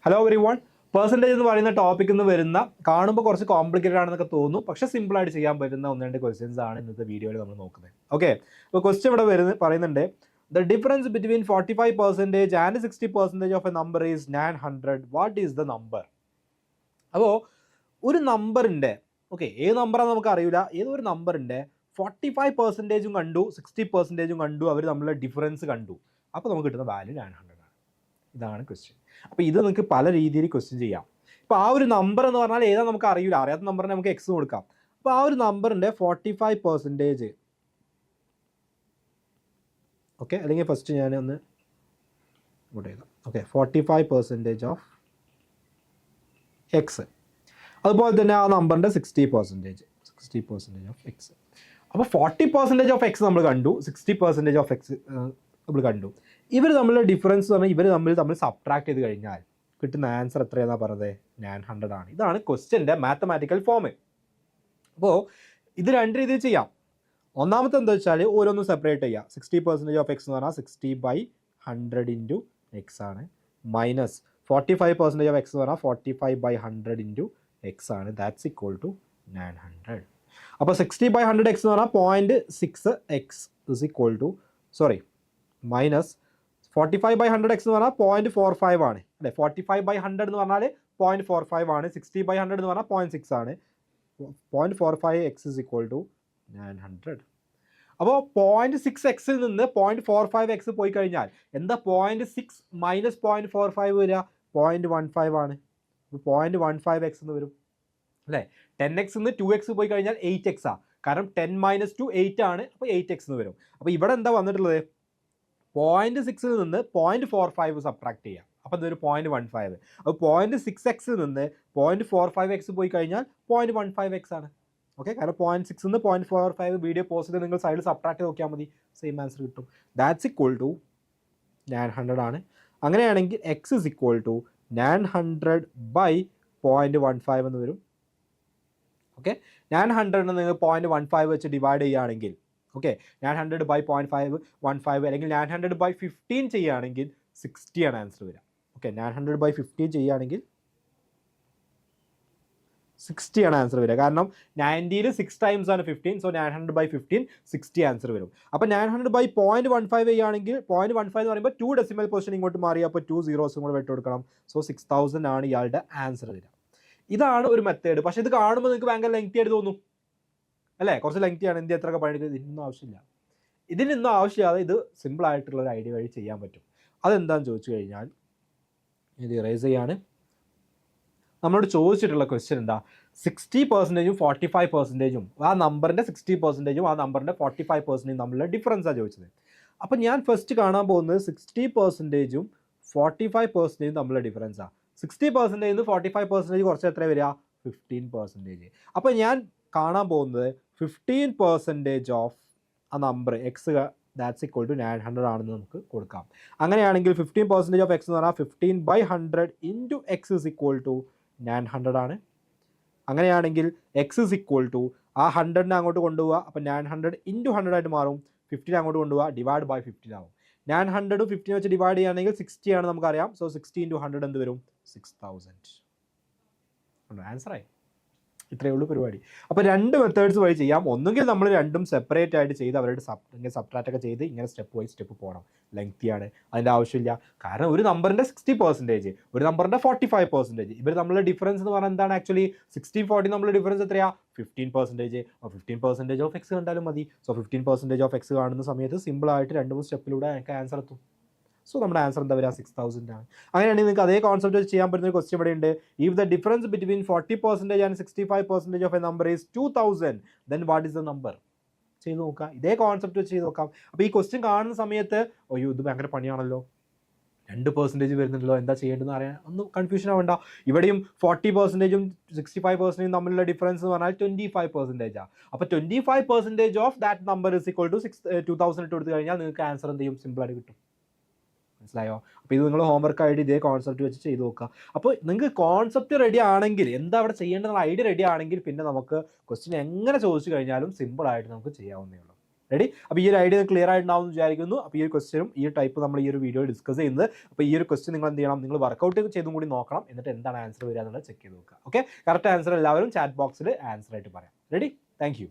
Hello every one. Percentage എന്ന് പറയുന്ന topic എന്ന് വരുന്ന കാണുമ്പോൾ കുറച്ച് കോംപ്ലിക്കേറ്റഡ് ആണെന്നൊക്കെ തോന്നും, പക്ഷേ സിമ്പിളായിട്ട് ചെയ്യാൻ പറ്റുന്ന ഒന്ന് രണ്ട് ക്വസ്റ്റ്യൻസ് ആണ് ഇന്നത്തെ വീഡിയോയിൽ നമ്മൾ നോക്കുന്നത്. ഓക്കെ, അപ്പോൾ ക്വസ്റ്റ്യൻ ഇവിടെ പറയുന്നുണ്ട്, the difference between 45% and 60% of A number is 900. What is the number? അപ്പോൾ ഒരു നമ്പറിൻ്റെ ഏത് നമ്പറാണെന്ന് നമുക്ക് അറിയില്ല, ഏതൊരു നമ്പറിൻ്റെ 45% കണ്ടു 60% കണ്ടു, അവർ തമ്മിലുള്ള ഡിഫറൻസ് കണ്ടു, അപ്പോൾ നമുക്ക് കിട്ടുന്ന വാല്യൂ 900 ആണ്. ഇതാണ് ക്വസ്റ്റ്യൻ. അപ്പോൾ ഇത് നിങ്ങൾക്ക് പല രീതിയിൽ ക്വസ്റ്റ്യൻ ചെയ്യാം. ഇപ്പോൾ ആ ഒരു നമ്പർ എന്ന് പറഞ്ഞാൽ ഏതാ നമുക്ക് അറിയില്ല, അറിയാത്ത നമ്പറിന് നമുക്ക് എക്സ് കൊടുക്കാം. അപ്പോൾ ആ ഒരു നമ്പറിൻ്റെ 45%, ഓക്കെ, അല്ലെങ്കിൽ ഫസ്റ്റ് ഞാൻ ഒന്ന് ഇങ്ങോട്ട് എഴുതാം. Okay, 45% of X. അതുപോലെ തന്നെ ആ നമ്പറിൻ്റെ 60% ഓഫ് എക്സ്. അപ്പോൾ 40% ഓഫ് എക്സ് നമ്മൾ കണ്ടു, 60% ഓഫ് എക്സ് നമ്മൾ കണ്ടു. ഇവർ തമ്മിലുള്ള ഡിഫറൻസ് പറഞ്ഞാൽ ഇവർ തമ്മിൽ സബ്ട്രാക്ട് ചെയ്ത് കഴിഞ്ഞാൽ കിട്ടുന്ന ആൻസർ എത്രയാണെന്നാണ് പറഞ്ഞത്? 900 ആണ്. ഇതാണ് ക്വസ്റ്റ്യൻ്റെ മാത്തമാറ്റിക്കൽ ഫോം. അപ്പോൾ ഇത് രണ്ട് രീതിയിൽ ചെയ്യാം. ഒന്നാമത്തെ എന്താ വെച്ചാൽ ഓരോന്നും സെപ്പറേറ്റ് ചെയ്യുക. 60% ഓഫ് എക്സ് എന്ന് പറഞ്ഞാൽ 60/100 ഇൻറ്റു എക്സ് ആണ്, മൈനസ് 45% ഓഫ് എക്സ് എന്ന് പറഞ്ഞാൽ 45/100 ഇൻറ്റു എക്സ് ആണ്. That's equal to 900. അപ്പോൾ 60/100 എക്സ് എന്ന് പറഞ്ഞാൽ 0.6 x is equal to minus 45/100 x എന്ന് പറഞ്ഞാൽ 0.45 ആണ് അല്ലേ. 45/100 എന്ന് പറഞ്ഞാൽ 0.45 ആണ്. 60/100 എന്ന് പറഞ്ഞാൽ 0.6 ആണ്. 0.45 എക്സ് ഇസ് ഈക്വൽ ടു 900. അപ്പോൾ 0.6 എക്സിൽ നിന്ന് 0.45 എക്സ് പോയി കഴിഞ്ഞാൽ എന്താ 0.6 മൈനസ് 0.45 വരിക? 0.15 ആണ്. 0.15 എക്സ് എന്ന് വരും അല്ലേ. 10x നിന്ന് 2x പോയി കഴിഞ്ഞാൽ 8x ആണ്, കാരണം 10 - 2 8 ആണ്. അപ്പോൾ 8x എന്ന് വരും. അപ്പോൾ ഇവിടെ എന്താ വന്നിട്ടുള്ളത്? 0.6 നിന്ന് 0.45 സബ്ട്രാക്ട് ചെയ്യാം, അപ്പോൾ ഇതൊരു 0.15. അപ്പോൾ 0.6x നിന്ന് 0.45x പോയി കഴിഞ്ഞാൽ 0.15x ആണ്. ഓക്കെ, കാരണം 0.6 നിന്ന് 0.45 വീഡിയോ പോസ്റ്റ് നിങ്ങൾ സൈഡിൽ സബ്ട്രാക്ട് ചെയ്ത് നോക്കിയാൽ മതി, സെയിം ആൻസർ കിട്ടും. ദാറ്റ്സ് ഈക്വൽ ടു 900 ആണ്. അങ്ങനെയാണെങ്കിൽ എക്സ് ഇസ് ഈക്വൽ ടു 900/0.15 എന്ന് വരും. ഓക്കെ, 900 നിങ്ങൾ 0.15 വെച്ച് ഡിവൈഡ് ചെയ്യുകയാണെങ്കിൽ, ഓക്കെ, 900/0.15 അല്ലെങ്കിൽ 900/15 ചെയ്യുകയാണെങ്കിൽ 60 ആണ് ആൻസർ വരിക. ഓക്കെ, 900/15 ചെയ്യുകയാണെങ്കിൽ 60 ആണ് ആൻസർ വരിക, കാരണം 90ൽ 6 ടൈംസ് ആണ് 15. സോ 900/15 60 ആൻസർ വരും. അപ്പോൾ 900/0.15 ചെയ്യുകയാണെങ്കിൽ 0.15 എന്ന് പറയുമ്പോൾ 2 ഡെസിമൽ പൊസിഷൻ ഇങ്ങോട്ട് മാറി, അപ്പോൾ 2 zeros കൂടെ വിട്ട് കൊടുക്കണം. സോ 6000 ആണ് ഇയാളുടെ ആൻസർ വരിക. ഇതാണ് ഒരു മെത്തേഡ്. പക്ഷേ ഇത് കാണുമ്പോൾ നിങ്ങൾക്ക് ഭയങ്കര ലെങ്തി ആയിട്ട് തോന്നും അല്ലേ, കുറച്ച് ലെങ്തി ആണ്, എന്ത് എത്രയൊക്കെ പണിയെടുക്കുന്നത്, ഇതിനൊന്നും ആവശ്യമില്ല. ഇതിനൊന്നും ആവശ്യമില്ലാതെ ഇത് സിമ്പിൾ ആയിട്ടുള്ള ഒരു ഐഡിയ വഴി ചെയ്യാൻ പറ്റും. അതെന്താണെന്ന് ചോദിച്ചു കഴിഞ്ഞാൽ ഇത് ഇറേസ് ചെയ്യാണ്. നമ്മളോട് ചോദിച്ചിട്ടുള്ള ക്വസ്റ്റ്യൻ എന്താ? 60%ഉം 45%ഉം ആ നമ്പറിൻ്റെ 60%ഉം ആ നമ്പറിൻ്റെ 45%ഉം തമ്മിലുള്ള ഡിഫറൻസാണ് ചോദിച്ചത്. അപ്പം ഞാൻ ഫസ്റ്റ് കാണാൻ പോകുന്നത് 60%ഉം 45%ഉം തമ്മിലുള്ള ഡിഫറൻസാണ്. 60% നിന്ന് 45% കുറച്ച് എത്ര വരിക? 15%. അപ്പോൾ ഞാൻ കാണാൻ പോകുന്നത് 15% ഓഫ് ആ number x, that's equal to 900 ആണെന്ന് നമുക്ക് കൊടുക്കാം. അങ്ങനെയാണെങ്കിൽ 15% ഓഫ് എക്സ് എന്ന് പറഞ്ഞാൽ 15/100 into x is equal to 900 ആണ്. അങ്ങനെയാണെങ്കിൽ എക്സ് ഇസ് ഈക്വൽ ടു ആ 100നെ അങ്ങോട്ട് കൊണ്ടുപോവുക, അപ്പോൾ 900 ഇൻറ്റു 100 ആയിട്ട് മാറും. 15 അങ്ങോട്ട് കൊണ്ടുപോവുക, ഡിവൈഡ് ബൈ 15 ആവും. 900 15 വെച്ച് ഡിവൈഡ് ചെയ്യുകയാണെങ്കിൽ 60 ആണ് നമുക്കറിയാം. സോ 60 ഇൻറ്റു 100 എന്ത് വരും? 6000. ആൻസറായി. ഇത്രയേ ഉള്ളൂ പരിപാടി. അപ്പോൾ രണ്ട് മെത്തേഡ്സ് വഴി ചെയ്യാം. ഒന്നുകിൽ നമ്മൾ രണ്ടും സെപ്പറേറ്റ് ആയിട്ട് ചെയ്ത് അവരുടെ സബ്ട്രാക്റ്റ് ഒക്കെ ചെയ്ത് ഇങ്ങനെ സ്റ്റെപ്പ് വൈസ് സ്റ്റെപ്പ് പോകണം. ലെങ്തിയാണ്, അതിൻ്റെ ആവശ്യമില്ല. കാരണം ഒരു നമ്പറിൻ്റെ 60%, ഒരു നമ്പറിൻ്റെ 45%, ഇവർ തമ്മിലുള്ള ഡിഫറൻസ് എന്ന് പറഞ്ഞാൽ എന്താണ്? ആക്ച്വലി 60-40 തമ്മിലുള്ള ഡിഫറൻസ് എത്രയാണ്? 15%. 15% ഓഫ് എക്സ് കണ്ടാലും മതി. സോ 15% ഓഫ് എക്സ് കാണുന്ന സമയത്ത് സിമ്പിളായിട്ട് 2-3 സ്റ്റെപ്പിലൂടെ എനിക്ക് ആൻസർ എത്തും. സോ നമ്മുടെ ആൻസർ എന്താ വരിക? 6000 ആണ്. അങ്ങനെയാണെങ്കിൽ നിങ്ങൾക്ക് അതേ കോൺസെപ്റ്റ് വെച്ച് ചെയ്യാൻ പറ്റുന്ന ഒരു ക്വസ്റ്റ്യൻ ഇവിടെ ഉണ്ട്. If the difference between 40% and 65% of A number is 2000, then what is the number? ചെയ്ത് നോക്കാം, ഇതേ കോൺസെപ്റ്റ് വെച്ച് ചെയ്ത് നോക്കാം. അപ്പോൾ ഈ ക്വസ്റ്റ്യൻ കാണുന്ന സമയത്ത് അയ്യോ ഇത് ഭയങ്കര പണിയാണല്ലോ, 2% വരുന്നുണ്ടല്ലോ, എന്താ ചെയ്യേണ്ടതെന്ന് അറിയാൻ ഒന്നും കൺഫ്യൂഷൻ ആവണ്ട. ഇവിടെയും 40%ഉം 65%ഉം തമ്മിലുള്ള ഡിഫറൻസ് എന്ന് പറഞ്ഞാൽ 25% ആണ്. അപ്പോൾ 25% of that number is equal to 2000 ഇട്ട് കൊടുത്തു കഴിഞ്ഞാൽ നിങ്ങൾക്ക് ആൻസർ എന്ത് ചെയ്യും? സിമ്പിളായിട്ട് കിട്ടും. മനസ്സിലായോ? അപ്പോൾ ഇത് നിങ്ങൾ ഹോംവർക്ക് ആയിട്ട് ഇതേ കോൺസെപ്റ്റ് വെച്ച് ചെയ്ത് നോക്കുക. അപ്പോൾ നിങ്ങൾക്ക് കോൺസെപ്റ്റ് റെഡി ആണെങ്കിൽ, എന്താ അവിടെ ചെയ്യേണ്ടതെന്നുള്ള ഐഡിയ റെഡി ആണെങ്കിൽ പിന്നെ നമുക്ക് ക്വസ്റ്റ്യൻ എങ്ങനെ ചോദിച്ചു കഴിഞ്ഞാലും സിമ്പിളായിട്ട് നമുക്ക് ചെയ്യാവുന്നേ ഉള്ളൂ. റെഡി? അപ്പോൾ ഈ ഒരു ഐഡിയ ക്ലിയർ ആയിട്ടുണ്ടാവും എന്ന് വിചാരിക്കുന്നു. അപ്പോൾ ഈ ഒരു ക്വസ്റ്റ്യനും ഈ ടൈപ്പ് നമ്മൾ ഈ ഒരു വീഡിയോയിൽ ഡിസ്കസ് ചെയ്യുന്നത്. അപ്പോൾ ഈ ഒരു ക്വസ്റ്റ്യൻ നിങ്ങൾ എന്ത് ചെയ്യണം, നിങ്ങൾ വർക്കൗട്ട് ചെയ്തും കൂടി നോക്കണം, എന്നിട്ട് എന്താണ് ആൻസർ വരിക എന്നുള്ളത് ചെക്ക് ചെയ്ത് നോക്കുക. ഓക്കെ, കറക്റ്റ് ആൻസർ എല്ലാവരും ചാറ്റ് ബോക്സിൽ ആൻസർ ആയിട്ട് പറയാം. റെഡി? Thank you.